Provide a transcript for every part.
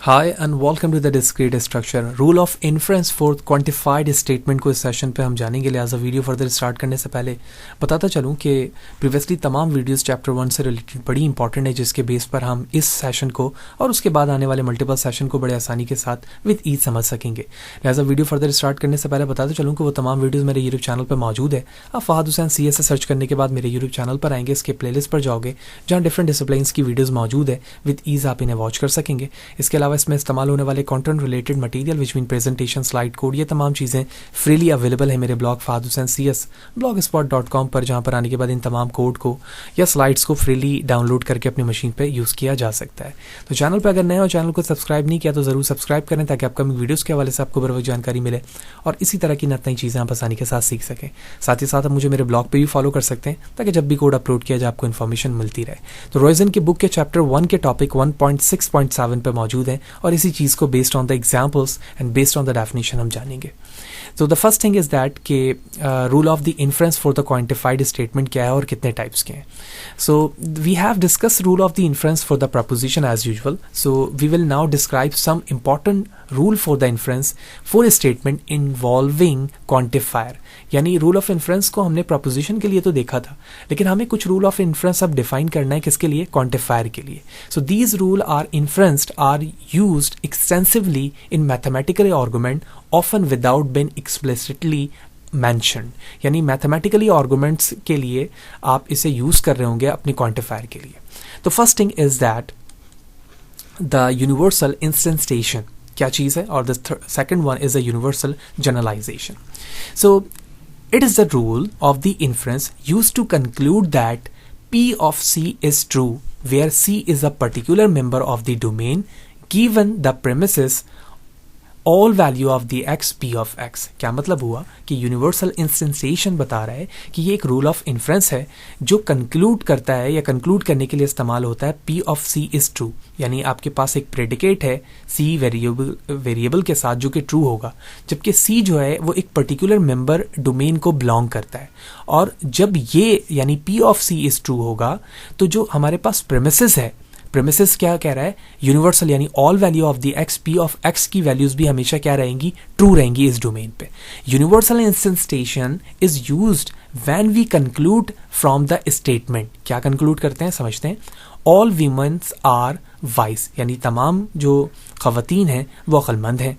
Hi and welcome to the discrete structure rule of inference for quantified statement को इस session पे हम जानेंगे। लिहाजा वीडियो फर्दर स्टार्ट करने से पहले बताता चलूँ कि प्रीवियसली तमाम वीडियोस चैप्टर 1 से रिलेटेड बड़ी इंपॉर्टेंट है, जिसके बेस पर हम इस सेशन को और उसके बाद आने वाले मल्टीपल सेशन को बड़े आसानी के साथ विद ईज समझ सकेंगे। लिहाजा वीडियो फर्दर स्टार्ट करने से पहले बताता चलूँ कि वो तमाम वीडियोज़ मेरे यूट्यूब चैनल पर मौजूद है। आप फहद हुसैन CS से सर्च करने के बाद मेरे यूट्यूब चैनल पर आएंगे, इसके प्लेलिस्ट पर जाओगे जहाँ डिफरेंट डिसिप्लिन्स की वीडियोज़ मौजूद है। विद ईज आप इन्हें वॉच कर सकेंगे। इसके अलावा इसमें इस्तेमाल होने वाले content related material which mean presentation, slide code, ये तमाम चीज़ें फ्रीली अवेलेबल है मेरे blog Fahad Hussain CS blogspot.com पर, जहाँ पर आने के बाद इन तमाम कोड को या स्लाइड्स को फ्रीली डाउनलोड करके अपनी मशीन पे यूज़ किया जा सकता है। तो चैनल पर अगर नए हो, चैनल को सब्सक्राइब नहीं किया तो ज़रूर सब्सक्राइब करें ताकि अपकमिंग वीडियोज़ के हवाले से आपको बर वक्त जानकारी मिले और इसी तरह की नई चीज़ें आप आसानी के साथ सीख सकें। साथ ही साथ आप मुझे मेरे ब्लॉग पर भी फॉलो कर सकते हैं ताकि जब भी कोड अपलोड किया जाए आपको इन्फॉर्मेशन मिलती रहे। तो रोइजन की बुक के चैप्टर 1 के टॉपिक 1.6.7 पर मौजूद है और इसी चीज़ को based on the examples and based on the definition हम जानेंगे। तो the first thing is that कि rule of the inference for the quantified statement क्या है और कितने टाइप्स के हैं। So we have discuss rule of the inference for the proposition as usual. So we will now describe some important rule for the inference for a statement involving quantifier. यानी rule of inference को हमने preposition के लिए तो देखा था, लेकिन हमें कुछ रूल ऑफ इन्फ्रेंस अब डिफाइन करना है किसके लिए? क्वांटिफायर के लिए। So these rule are inferenced are used extensively in mathematical argument often without being explicitly mentioned. यानी मैथमेटिकली आर्गुमेंट्स के लिए आप इसे यूज कर रहे होंगे अपनी क्वांटिफायर के लिए। तो first thing is that the universal instantiation क्या चीज है, और the second one is the universal generalisation. So it is the rule of the inference used to conclude that P of C is true where C is a particular member of the domain given the premises all value of the x P of x। क्या मतलब हुआ कि universal इंस्टेंटेशन बता रहा है कि ये एक रूल ऑफ इन्फ्रेंस है जो कंक्लूड करता है या कंक्लूड करने के लिए इस्तेमाल होता है P of C is true। यानी आपके पास एक प्रेडिकेट है C वेरिएबल के साथ जो कि ट्रू होगा, जबकि C जो है वो एक पर्टिकुलर मेंबर डोमेन को बिलोंग करता है। और जब ये यानी P of C is true होगा तो जो हमारे पास प्रेमिसेस है, प्रेमिसेस क्या कह रहा है? यूनिवर्सल यानी all value of the x P of x की वैल्यूज भी हमेशा क्या रहेंगी? ट्रू रहेंगी इस डोमेन पे। Universal instantiation is used when we conclude from the statement. क्या कंक्लूड करते हैं समझते हैं। ऑल वीमेंस आर वाइस, यानी तमाम जो खवातीन हैं वो अक्लमंद हैं।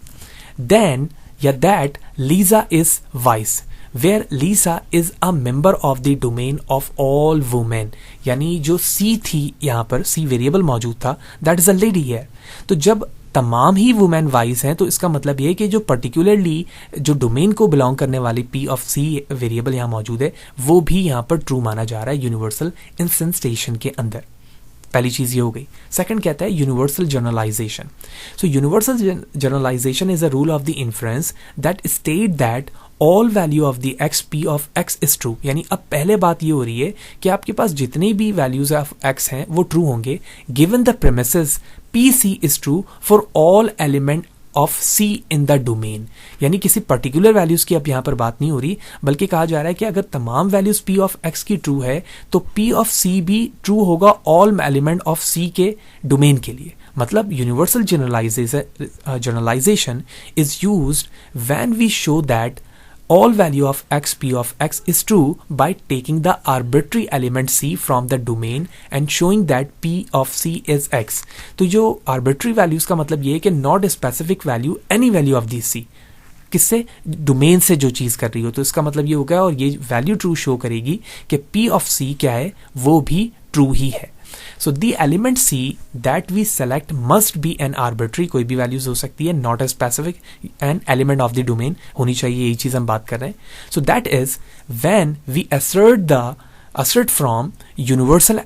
देन या that Lisa is vice where Lisa is a member of the domain of all women। यानी जो C थी यहाँ पर, C वेरिएबल मौजूद था, that is a lady here। तो जब तमाम ही वुमेन वाइज हैं तो इसका मतलब ये है कि जो पर्टिकुलरली जो डोमेन को बिलोंग करने वाली P of C वेरिएबल यहाँ मौजूद है वो भी यहाँ पर ट्रू माना जा रहा है यूनिवर्सल इंस्टेंटेशन के अंदर। पहली चीज ये हो गई। सेकंड कहता है universal generalisation. So universal generalization is a rule of the inference that state that all value of the x P of x is true. यानी अब पहले बात ये हो रही है कि आपके पास जितने भी वैल्यूज ऑफ x हैं वो ट्रू होंगे given the premises PC is true for all element of C in the domain. यानी किसी पर्टिकुलर वैल्यूज की अब यहां पर बात नहीं हो रही, बल्कि कहा जा रहा है कि अगर तमाम वैल्यूज P ऑफ x की ट्रू है तो P ऑफ C भी ट्रू होगा ऑल एलिमेंट ऑफ C के डोमेन के लिए। मतलब universal generalization is used when we show that all value of x P of x is true by taking the arbitrary element C from the domain and showing that P of C is x। तो जो arbitrary values का मतलब ये है कि not a specific value any value of the C, किससे? Domain से जो चीज कर रही हो। तो इसका मतलब ये होगा और ये वैल्यू ट्रू शो करेगी कि P of C क्या है वो भी ट्रू ही है। So the element C that we select must be an arbitrary, कोई भी वैल्यूज हो सकती है, not a specific an element of the domain होनी चाहिए, यही चीज हम बात कर रहे हैं। So that is when we assert from universal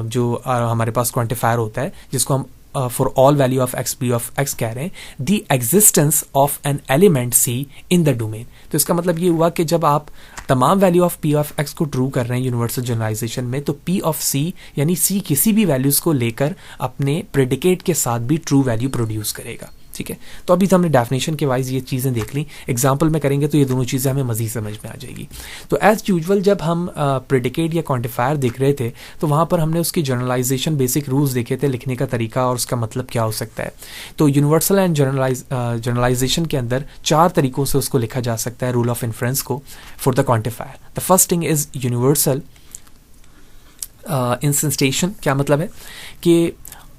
जो हमारे पास क्वांटिफायर होता है जिसको हम for all value of x P of x कह रहे हैं, the existence of an element C in the domain. तो इसका मतलब ये हुआ कि जब आप तमाम value of P of x को ट्रू कर रहे हैं यूनिवर्सल जनरलाइजेशन में, तो P ऑफ C यानी C किसी भी वैल्यूज को लेकर अपने प्रेडिकेट के साथ भी ट्रू वैल्यू प्रोड्यूस करेगा। ठीक है। तो अभी तो हमने डेफिनेशन के वाइज ये चीज़ें देख ली, एग्जाम्पल में करेंगे तो ये दोनों चीज़ें हमें मज़ीद समझ में आ जाएगी। तो एज़ यूजुअल जब हम प्रेडिकेट या क्वांटिफायर देख रहे थे तो वहाँ पर हमने उसकी जनरलाइजेशन बेसिक रूल्स देखे थे, लिखने का तरीका और उसका मतलब क्या हो सकता है। तो यूनिवर्सल एंड जनरलाइजेशन के अंदर 4 तरीक़ों से उसको लिखा जा सकता है रूल ऑफ इन्फ्रेंस को for the quantifier. The first thing is universal instantiation. क्या मतलब है कि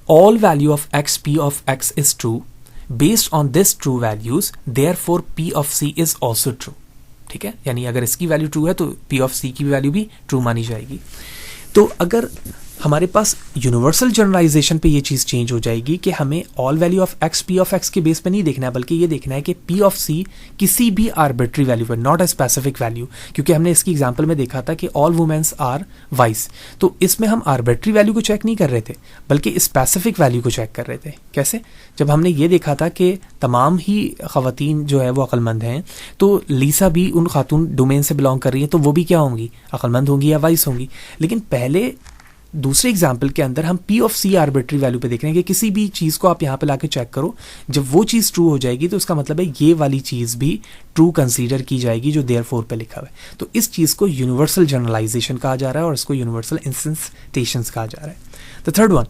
all value of x P of x is true, based on this true values therefore P of c is also true. ठीक है, यानी अगर इसकी वैल्यू ट्रू है तो पी ऑफ सी की वैल्यू भी ट्रू मानी जाएगी। तो अगर हमारे पास यूनिवर्सल जनरलाइजेशन पे ये चीज़ चेंज हो जाएगी कि हमें all value of x P of x के बेस पे नहीं देखना है, बल्कि ये देखना है कि पी ऑफ सी किसी भी आर्बिट्री वैल्यू पर, नॉट अ स्पेसिफिक वैल्यू। क्योंकि हमने इसकी एग्जांपल में देखा था कि ऑल वुमेन्स आर वाइस, तो इसमें हम आर्बिट्री वैल्यू को चेक नहीं कर रहे थे बल्कि स्पेसिफिक वैल्यू को चेक कर रहे थे। कैसे? जब हमने ये देखा था कि तमाम ही ख़वातीन जो है वो अक्लमंद हैं, तो लीसा भी उन खातून डोमेन से बिलोंग कर रही हैं, तो वो भी क्या होंगी, अक्लमंद होंगी या वाइस होंगी। लेकिन पहले दूसरे एग्जाम्पल के अंदर हम P of C arbitrary value पे देख रहे हैं कि किसी भी चीज़ को आप यहाँ पे लाके चेक करो, जब वो चीज़ ट्रू हो जाएगी तो उसका मतलब है ये वाली चीज़ भी ट्रू कंसीडर की जाएगी जो देयरफॉर पे लिखा हुआ है। तो इस चीज़ को यूनिवर्सल जनरलाइजेशन कहा जा रहा है और इसको यूनिवर्सल इंस्टेंटेशंस कहा जा रहा है। The third one,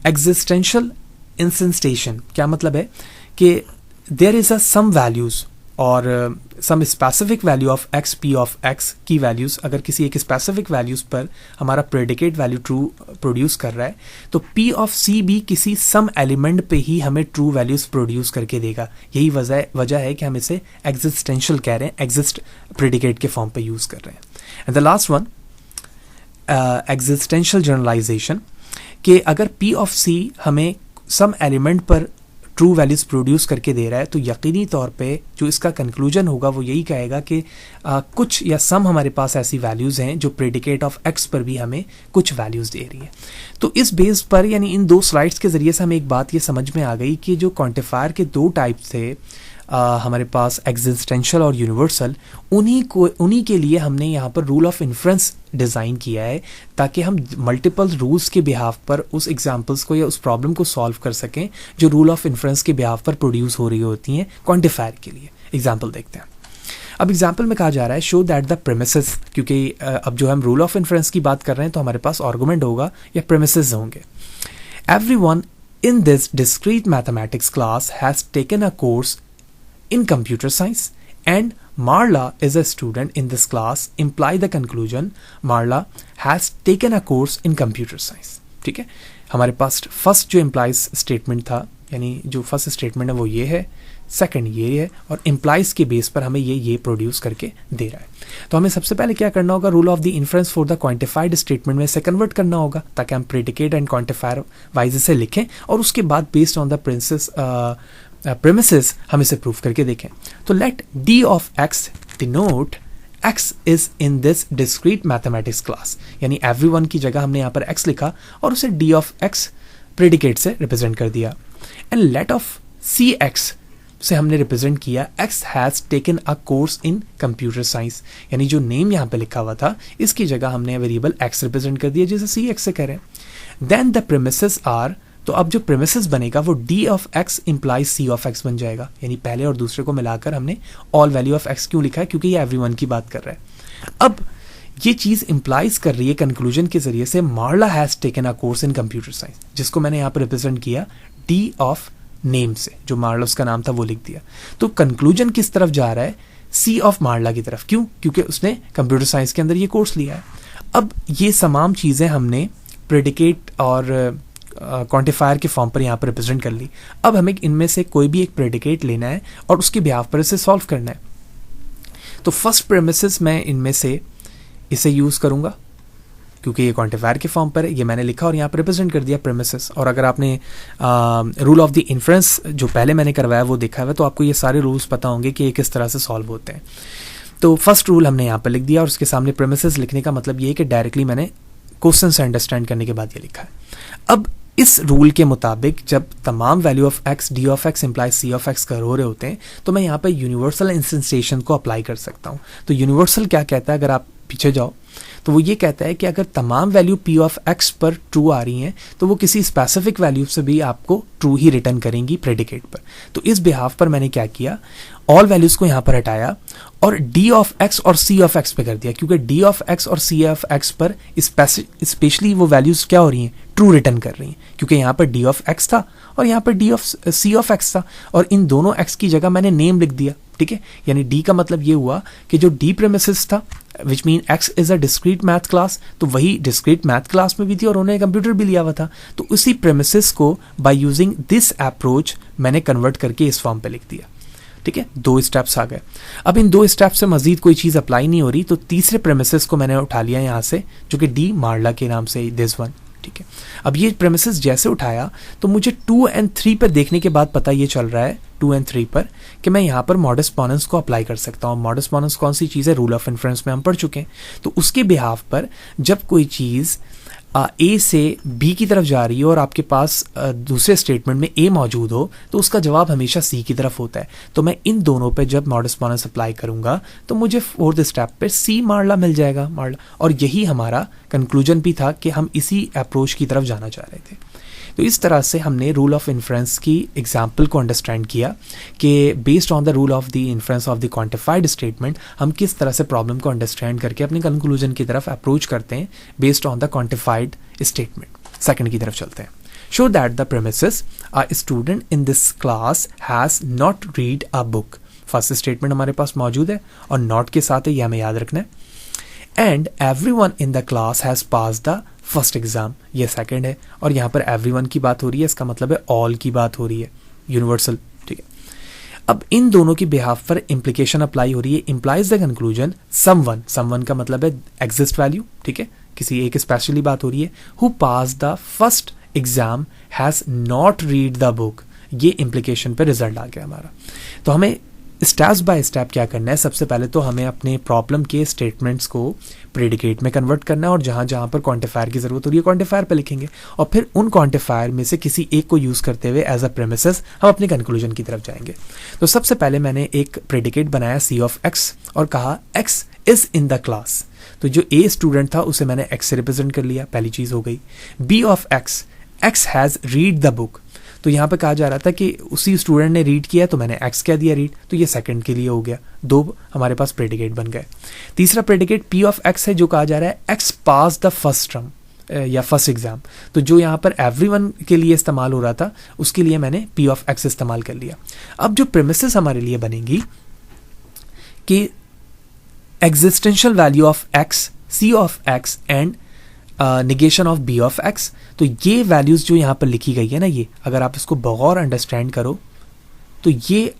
existential instantiation. क्या मतलब है कि there is a some values और some specific value of x P of x की वैल्यूज़, अगर किसी एक स्पेसिफिक वैल्यूज़ पर हमारा प्रेडिकेट वैल्यू ट्रू प्रोड्यूस कर रहा है तो पी ऑफ सी भी किसी सम एलिमेंट पे ही हमें ट्रू वैल्यूज़ प्रोड्यूस करके देगा। यही वजह है कि हम इसे एग्जिस्टेंशियल कह रहे हैं, एग्जिस्ट प्रेडिकेट के फॉर्म पे यूज़ कर रहे हैं। And the last one, existential generalization, कि अगर पी ऑफ सी हमें सम एलिमेंट पर ट्रू वैल्यूज प्रोड्यूस करके दे रहा है तो यकीनी तौर पे जो इसका कंक्लूजन होगा वो यही कहेगा कि कुछ या सम हमारे पास ऐसी वैल्यूज़ हैं जो प्रेडिकेट ऑफ एक्स पर भी हमें कुछ वैल्यूज़ दे रही है। तो इस बेस पर, यानी इन 2 स्लाइड्स के ज़रिए से हमें एक बात ये समझ में आ गई कि जो क्वांटिफायर के 2 टाइप थे हमारे पास, एग्जिस्टेंशियल और यूनिवर्सल, उन्हीं के लिए हमने यहाँ पर रूल ऑफ इन्फ्रेंस डिज़ाइन किया है ताकि हम मल्टीपल रूल्स के बिहाफ पर उस एग्जांपल्स को या उस प्रॉब्लम को सॉल्व कर सकें जो रूल ऑफ इन्फ्रेंस के बिहाफ पर प्रोड्यूस हो रही होती हैं क्वांटिफायर के लिए। एग्जाम्पल देखते हैं। अब एग्जाम्पल में कहा जा रहा है शो दैट द प्रेमिसेस, क्योंकि अब जो हम रूल ऑफ इन्फ्रेंस की बात कर रहे हैं तो हमारे पास आर्गुमेंट होगा या प्रेमिसेस होंगे। Everyone in this discrete mathematics class has taken a course in computer science and Marla is a student in this class imply the conclusion Marla has taken a course in computer science। ठीक है, हमारे पास first जो implies statement था, यानी जो first statement है वो ये है, सेकंड ये है, और implies के बेस पर हमें ये प्रोड्यूस करके दे रहा है। तो हमें सबसे पहले क्या करना होगा, rule of the inference for the quantified statement में से कन्वर्ट करना होगा ताकि हम प्रेडिकेट एंड क्वांटिफायर वाइज से लिखें और उसके बाद बेस्ड ऑन द प्रेमिसेस हम इसे प्रूफ करके देखें। तो let D of X denote X is in this discrete mathematics class, यानी एवरीवन की जगह हमने यहाँ पर एक्स लिखा और उसे डी ऑफ एक्स प्रेडिकेट से रिप्रेजेंट कर दिया। And let of C X से हमने रिप्रेजेंट किया X has taken a course in computer science, यानी जो नेम यहाँ पे लिखा हुआ था इसकी जगह हमने वेरिएबल एक्स रिप्रेजेंट कर दिया जिसे सी एक्स से करें। देन द प्रेमिसेस आर, तो अब जो प्रेमिसेस बनेगा वो D of X implies C of X बन जाएगा, यानी पहले और दूसरे को मिलाकर हमने ऑल वैल्यू ऑफ एक्स क्यों लिखा है, क्योंकि ये एवरीवन की बात कर रहा है। अब ये चीज़ इंप्लाइज कर रही है कंक्लूजन के जरिए से Marla has taken a course in computer science, जिसको मैंने यहाँ पर रिप्रेजेंट किया डी ऑफ नेम से, जो मार्ला उसका नाम था वो लिख दिया। तो कंक्लूजन किस तरफ जा रहा है, सी ऑफ मार्ला की तरफ। क्यों? क्योंकि उसने कंप्यूटर साइंस के अंदर ये कोर्स लिया है। अब ये तमाम चीज़ें हमने प्रेडिकेट और क्वांटिफायर के फॉर्म पर यहाँ पर रिप्रेजेंट कर ली। अब हमें इनमें से कोई भी एक प्रेडिकेट लेना है और उसके बिहाफ पर इसे सॉल्व करना है। तो फर्स्ट प्रेमिसेस मैं इनमें से इसे यूज़ करूँगा क्योंकि ये क्वांटिफायर के फॉर्म पर है, ये मैंने लिखा और यहाँ पर रिप्रेजेंट कर दिया प्रेमिसेस। और अगर आपने रूल ऑफ द इन्फ्रेंस जो पहले मैंने करवाया वो देखा हुआ तो आपको ये सारे रूल्स पता होंगे कि ये किस तरह से सॉल्व होते हैं। तो फर्स्ट रूल हमने यहाँ पर लिख दिया और उसके सामने प्रेमिसेस लिखने का मतलब ये है कि डायरेक्टली मैंने क्वेश्चन से अंडरस्टैंड करने के बाद ये लिखा है। अब इस रूल के मुताबिक जब तमाम value of X D of X implies C of X कर रहे होते हैं तो मैं यहाँ पर यूनिवर्सल इंस्टेंटेशन को अप्लाई कर सकता हूँ। तो यूनिवर्सल क्या कहता है, अगर आप पीछे जाओ, तो वो ये कहता है कि अगर तमाम वैल्यू p ऑफ x पर ट्रू आ रही हैं तो वो किसी स्पेसिफिक वैल्यू से भी आपको ट्रू ही रिटर्न करेंगी प्रेडिकेट पर। तो इस बिहाफ पर मैंने क्या किया, ऑल वैल्यूज को यहाँ पर हटाया और d ऑफ x और c ऑफ x पे कर दिया, क्योंकि d ऑफ x और c ऑफ x पर स्पेशली वो वैल्यूज क्या हो रही हैं, ट्रू रिटर्न कर रही हैं, क्योंकि यहाँ पर d ऑफ x था और यहाँ पर d of c of x था और इन दोनों x की जगह मैंने नेम लिख दिया। ठीक है, यानी d का मतलब ये हुआ कि जो d प्रेमिसेस था which mean x is a discrete math class, तो वही डिस्क्रीट मैथ क्लास में भी थी और उन्होंने कंप्यूटर भी लिया हुआ था। तो उसी प्रेमिसेस को बाय यूजिंग दिस अप्रोच मैंने कन्वर्ट करके इस फॉर्म पे लिख दिया। ठीक है, 2 स्टेप्स आ गए। अब इन 2 स्टेप्स से मजीद कोई चीज़ अप्लाई नहीं हो रही, तो तीसरे प्रेमिसेस को मैंने उठा लिया यहाँ से, जो कि डी मार्ला के नाम से दिस वन। ठीक है, अब ये प्रेमिसेस जैसे उठाया तो मुझे 2 और 3 पर देखने के बाद पता ये चल रहा है 2 और 3 पर कि मैं यहाँ पर मॉडस पोनेंस को अप्लाई कर सकता हूँ। मॉडस पोनेंस कौन सी चीज़ है, रूल ऑफ इन्फ्रेंस में हम पढ़ चुके हैं। तो उसके बिहाफ पर जब कोई चीज़ ए से बी की तरफ जा रही है और आपके पास दूसरे स्टेटमेंट में ए मौजूद हो तो उसका जवाब हमेशा सी की तरफ होता है। तो मैं इन दोनों पे जब मॉडस पोनेंस अप्लाई करूंगा तो मुझे 4th स्टेप पे सी मार्ला मिल जाएगा, मार्ला। और यही हमारा कंक्लूजन भी था कि हम इसी अप्रोच की तरफ जाना चाह रहे थे। तो इस तरह से हमने रूल ऑफ इन्फ्रेंस की एग्जाम्पल को अंडरस्टैंड किया कि based on the rule of the inference of the quantified statement हम किस तरह से प्रॉब्लम को अंडरस्टैंड करके अपने कंक्लूजन की तरफ अप्रोच करते हैं based on the quantified statement. Second की तरफ चलते हैं। Show that the premises a student in this class has not read a book. First statement हमारे पास मौजूद है और नॉट के साथ है, यह हमें याद रखना है। And everyone in the class has pass the first exam, ये सेकंड है और यहाँ पर एवरीवन की बात हो रही है, इसका मतलब है ऑल की बात हो रही है, यूनिवर्सल। ठीक है, अब इन दोनों की बिहाफ पर इंप्लीकेशन अप्लाई हो रही है। Implies the conclusion someone, someone का मतलब है एग्जिस्ट वैल्यू। ठीक है, किसी एक स्पेशली बात हो रही है। Who pass the first exam has not read the book, ये इंप्लीकेशन पे रिजल्ट आ गया हमारा। तो हमें स्टेप बाय स्टेप क्या करना है, सबसे पहले तो हमें अपने प्रॉब्लम के स्टेटमेंट्स को प्रेडिकेट में कन्वर्ट करना है और जहां जहां पर क्वांटिफायर की जरूरत हो रही है क्वांटिफायर पे लिखेंगे और फिर उन क्वांटिफायर में से किसी एक को यूज करते हुए एज अ प्रेमिसेस हम अपने कंक्लूजन की तरफ जाएंगे। तो सबसे पहले मैंने एक प्रेडिकेट बनाया सी ऑफ एक्स और कहा x is in the class. तो जो ए स्टूडेंट था उसे मैंने एक्स से रिप्रेजेंट कर लिया, पहली चीज हो गई। B of X, X has read the book, तो यहाँ पे कहा जा रहा था कि उसी स्टूडेंट ने रीड किया तो मैंने एक्स क्या दिया रीड, तो ये सेकंड के लिए हो गया। 2 हमारे पास प्रेडिकेट बन गए। तीसरा प्रेडिकेट पी ऑफ एक्स है जो कहा जा रहा है x pass the first term या फर्स्ट एग्जाम, तो जो यहाँ पर एवरीवन के लिए इस्तेमाल हो रहा था उसके लिए मैंने पी ऑफ एक्स इस्तेमाल कर लिया। अब जो प्रेमिसेस हमारे लिए बनेंगी कि existential value of X, C of X and negation of B of X, तो ये वैल्यूज जो यहाँ पर लिखी गई है ना, ये अगर आप इसको बगौर अंडरस्टैंड करो तो ये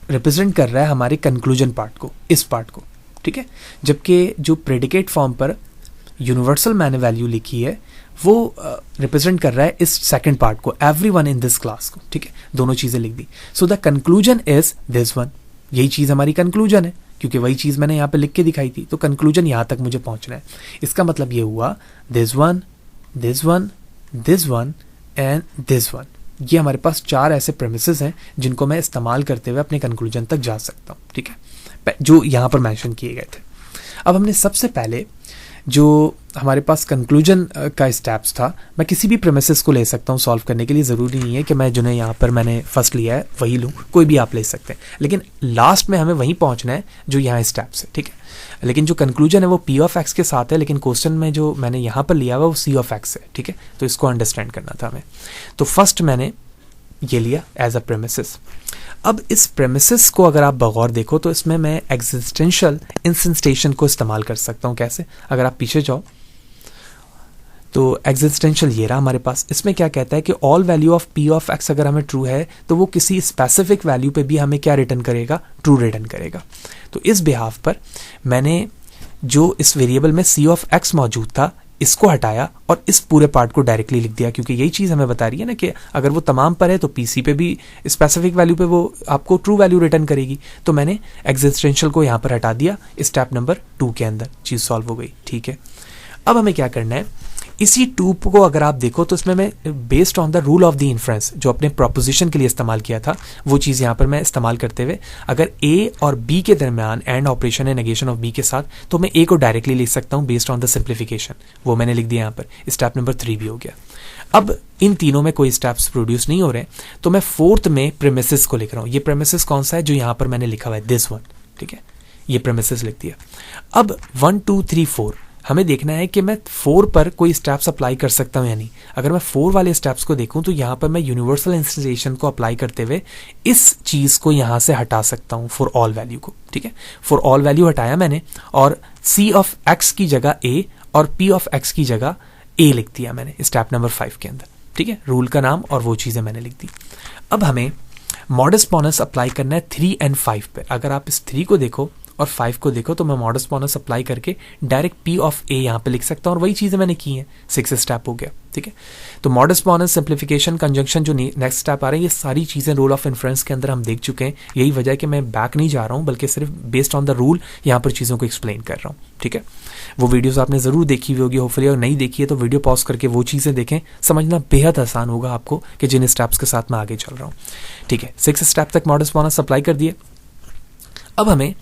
रिप्रेजेंट कर रहा है हमारे कंक्लूजन पार्ट को, इस पार्ट को। ठीक है, जबकि जो प्रेडिकेट फॉर्म पर यूनिवर्सल मैंने वैल्यू लिखी है वो रिप्रेजेंट कर रहा है इस सेकंड पार्ट को, एवरीवन इन दिस क्लास को। ठीक है, दोनों चीजें लिख दी। So the conclusion is this one, यही चीज हमारी कंक्लूजन है क्योंकि वही चीज मैंने यहाँ पे लिख के दिखाई थी। तो कंक्लूजन यहां तक मुझे पहुंचना है। इसका मतलब ये हुआ this one, this one, this one and this one. ये हमारे पास 4 ऐसे प्रेमिसेस हैं जिनको मैं इस्तेमाल करते हुए अपने कंक्लूजन तक जा सकता हूं। ठीक है, जो यहां पर मेंशन किए गए थे। अब हमने सबसे पहले जो हमारे पास कंक्लूजन का स्टेप्स था, मैं किसी भी प्रेमिसेस को ले सकता हूँ सॉल्व करने के लिए। ज़रूरी नहीं है कि मैं जिन्हें यहाँ पर मैंने फर्स्ट लिया है वही लूँ, कोई भी आप ले सकते हैं, लेकिन लास्ट में हमें वहीं पहुँचना है जो यहाँ स्टेप्स है। ठीक है, लेकिन जो कंक्लूजन है वो पी ऑफ एक्स के साथ है, लेकिन क्वेश्चन में जो मैंने यहाँ पर लिया हुआ वो सी ऑफ एक्स है। ठीक है, तो इसको अंडरस्टैंड करना था हमें। तो फर्स्ट मैंने ये लिया एज अ प्रेमिसेस। अब इस प्रेमिसेस को अगर आप बगौर देखो तो इसमें मैं एग्जिस्टेंशियल इंस्टेंटेशन को इस्तेमाल कर सकता हूँ। कैसे, अगर आप पीछे जाओ तो एग्जिस्टेंशियल ये रहा हमारे पास। इसमें क्या कहता है कि all value of P of x अगर हमें ट्रू है तो वो किसी स्पेसिफिक वैल्यू पे भी हमें क्या रिटर्न करेगा, ट्रू रिटर्न करेगा। तो इस बिहाफ पर मैंने जो इस वेरिएबल में सी ऑफ एक्स मौजूद था इसको हटाया और इस पूरे पार्ट को डायरेक्टली लिख दिया, क्योंकि यही चीज हमें बता रही है ना कि अगर वो तमाम पर है तो पीसी पे भी स्पेसिफिक वैल्यू पे वो आपको ट्रू वैल्यू रिटर्न करेगी। तो मैंने एग्जिस्टेंशियल को यहाँ पर हटा दिया। स्टेप नंबर 2 के अंदर चीज सॉल्व हो गई। ठीक है, अब हमें क्या करना है इसी टू को अगर आप देखो तो इसमें मैं based on the rule of the inference जो अपने प्रोपोजिशन के लिए इस्तेमाल किया था वो चीज़ यहाँ पर मैं इस्तेमाल करते हुए अगर ए और बी के दरमियान एंड ऑपरेशन है नेगेशन ऑफ बी के साथ, तो मैं ए को डायरेक्टली लिख सकता हूँ बेस्ड ऑन द सिंप्लीफिकेशन। वो मैंने लिख दिया यहाँ पर, स्टेप नंबर 3 भी हो गया। अब इन तीनों में कोई स्टेप्स प्रोड्यूस नहीं हो रहे, तो मैं फोर्थ में प्रेमिसेस को लिख रहा हूँ। ये प्रेमिसेस कौन सा है? जो यहाँ पर मैंने लिखा हुआ है, दिस वन, ठीक है, ये प्रेमिसेस लिख दिया। अब 1 2 3 4 हमें देखना है कि मैं 4 पर कोई स्टेप्स अप्लाई कर सकता हूं या नहीं। अगर मैं 4 वाले स्टेप्स को देखूं तो यहां पर मैं यूनिवर्सल इंस्टेंटेशन को अप्लाई करते हुए इस चीज को यहां से हटा सकता हूं फॉर ऑल वैल्यू को, ठीक है। फॉर ऑल वैल्यू हटाया मैंने और C ऑफ X की जगह A और P ऑफ X की जगह A लिख दिया मैंने स्टेप नंबर 5 के अंदर, ठीक है। रूल का नाम और वो चीजें मैंने लिख दी। अब हमें मॉडस पोनस अप्लाई करना है 3 और 5 पे। अगर आप इस 3 को देखो और 5 को देखो तो मैं मॉडस पोनस अप्लाई करके डायरेक्ट P ऑफ A यहाँ पे लिख सकता हूँ और वही चीजें मैंने की हैं। 6 स्टेप हो गया, ठीक है। तो मॉडस पोनस, सिंप्लीफिकेशन, कंजंक्शन जो नेक्स्ट स्टेप आ रहे हैं, ये सारी चीजें रूल ऑफ इन्फ्रेंस के अंदर हम देख चुके हैं। यही वजह है कि मैं बैक नहीं जा रहा हूँ बल्कि सिर्फ बेस्ड ऑन द रूल यहाँ पर चीजों को एक्सप्लेन कर रहा हूँ, ठीक है। वो वीडियोस आपने जरूर देखी हुई होगी होपफुली, और नहीं देखी है तो वीडियो पॉज करके वो चीजें देखें, समझना बेहद आसान होगा आपको कि जिन स्टेप्स के साथ मैं आगे चल रहा हूँ, ठीक है। 6 स्टेप तक मॉडस पोनस अप्लाई कर दिए। अब हमें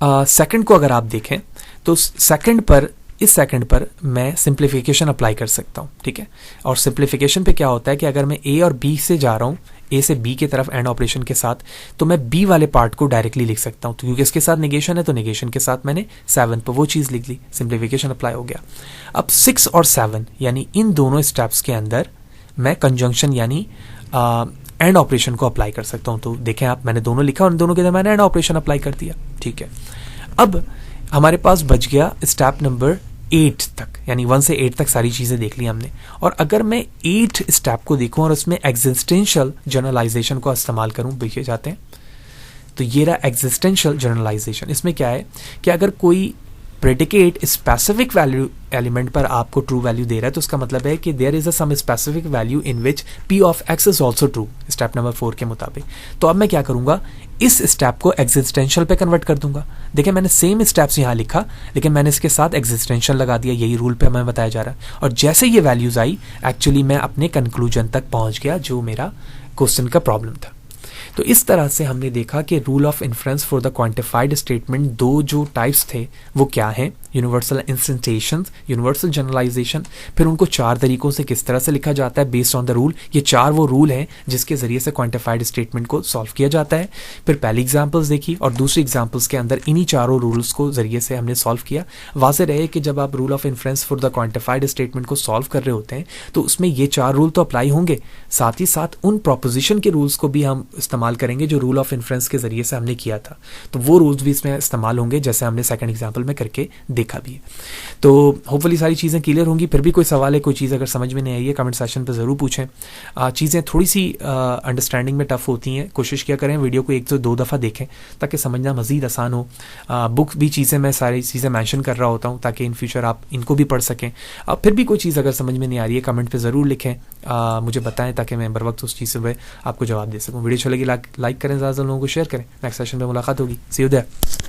सेकंड को अगर आप देखें तो इस सेकंड पर मैं सिंप्लीफिकेशन अप्लाई कर सकता हूं, ठीक है। और सिंप्लीफिकेशन पे क्या होता है कि अगर मैं ए और बी से जा रहा हूं, ए से बी की तरफ एंड ऑपरेशन के साथ, तो मैं बी वाले पार्ट को डायरेक्टली लिख सकता हूं। तो क्योंकि इसके साथ नेगेशन है तो नेगेशन के साथ मैंने 7 पर वो चीज लिख ली, सिंप्लीफिकेशन अप्लाई हो गया। अब 6 और 7 यानी इन दोनों स्टेप्स के अंदर मैं कंजंक्शन यानी एंड ऑपरेशन को अप्लाई कर सकता हूं। तो देखें आप, मैंने दोनों लिखा और इन दोनों के अंदर मैंने एंड ऑपरेशन अप्लाई कर दिया, ठीक है। अब हमारे पास बच गया स्टेप नंबर 8 तक, यानी 1 से 8 तक सारी चीजें देख ली हमने। और अगर मैं 8 स्टेप को देखूं और उसमें एग्जिस्टेंशियल जनरलाइजेशन को इस्तेमाल करूं, देखिए जाते हैं तो ये रहा एग्जिस्टेंशियल जनरलाइजेशन। इसमें क्या है कि अगर कोई प्रेडिकेट स्पेसिफिक वैल्यू एलिमेंट पर आपको ट्रू वैल्यू दे रहा है तो उसका मतलब है कि there is a some specific value in which P of X is also true, step number 4 के मुताबिक। तो अब मैं क्या करूंगा, इस स्टेप को एग्जिस्टेंशियल पे कन्वर्ट कर दूंगा। देखिए मैंने सेम स्टेप्स यहां लिखा लेकिन मैंने इसके साथ एग्जिस्टेंशियल लगा दिया, यही रूल पे हमें बताया जा रहा है। और जैसे ये वैल्यूज आई एक्चुअली मैं अपने कंक्लूजन तक पहुंच गया जो मेरा क्वेश्चन का प्रॉब्लम था। तो इस तरह से हमने देखा कि rule of inference for the quantified statement, दो जो टाइप्स थे वो क्या हैं, यूनिवर्सल इंस्टेंटेशन, यूनिवर्सल जनरलाइजेशन। फिर उनको 4 तरीकों से किस तरह से लिखा जाता है बेस्ड ऑन द रूल। ये 4 वो रूल हैं जिसके जरिए से क्वांटिफाइड स्टेटमेंट को सॉल्व किया जाता है। फिर पहली एग्जांपल्स देखी और दूसरी एग्जांपल्स के अंदर इन्हीं चारों रूल्स को जरिए से हमने सॉल्व किया। वाज़ेह रहे कि जब आप rule of inference for the quantified statement को सॉल्व कर रहे होते हैं तो उसमें ये 4 रूल तो अप्लाई होंगे, साथ ही साथ उन प्रोपोजिशन के रूल्स को भी हम इस्तेमाल करेंगे जो रूल ऑफ इन्फ्रेंस के जरिए से हमने किया था। तो वो रूल्स भी इसमें इस्तेमाल होंगे जैसे हमने सेकंड एग्जांपल में करके देखा भी है। तो होपफुली सारी चीज़ें क्लियर होंगी। फिर भी कोई सवाल है, कोई चीज़ अगर समझ में नहीं आई है कमेंट सेक्शन पर ज़रूर पूछें। चीज़ें थोड़ी सी अंडरस्टैंडिंग में टफ होती हैं, कोशिश किया करें वीडियो को 1 से 2 दफ़ा देखें ताकि समझना मज़ीद आसान हो। बुक भी चीज़ें मैं सारी चीज़ें मैंशन कर रहा होता हूँ ताकि इन फ्यूचर आप इनको भी पढ़ सकें। फिर भी कोई चीज़ अगर समझ में नहीं आ रही है कमेंट पर ज़रूर लिखें, मुझे बताएं ताकि मैं बर वक्त उस चीज़ पर आपको जवाब दे सकूँ। वीडियो अच्छी लगी लाइक करें, ज़्यादा लोगों को शेयर करें। नेक्स्ट सेशन में मुलाकात होगी। सी यू देयर।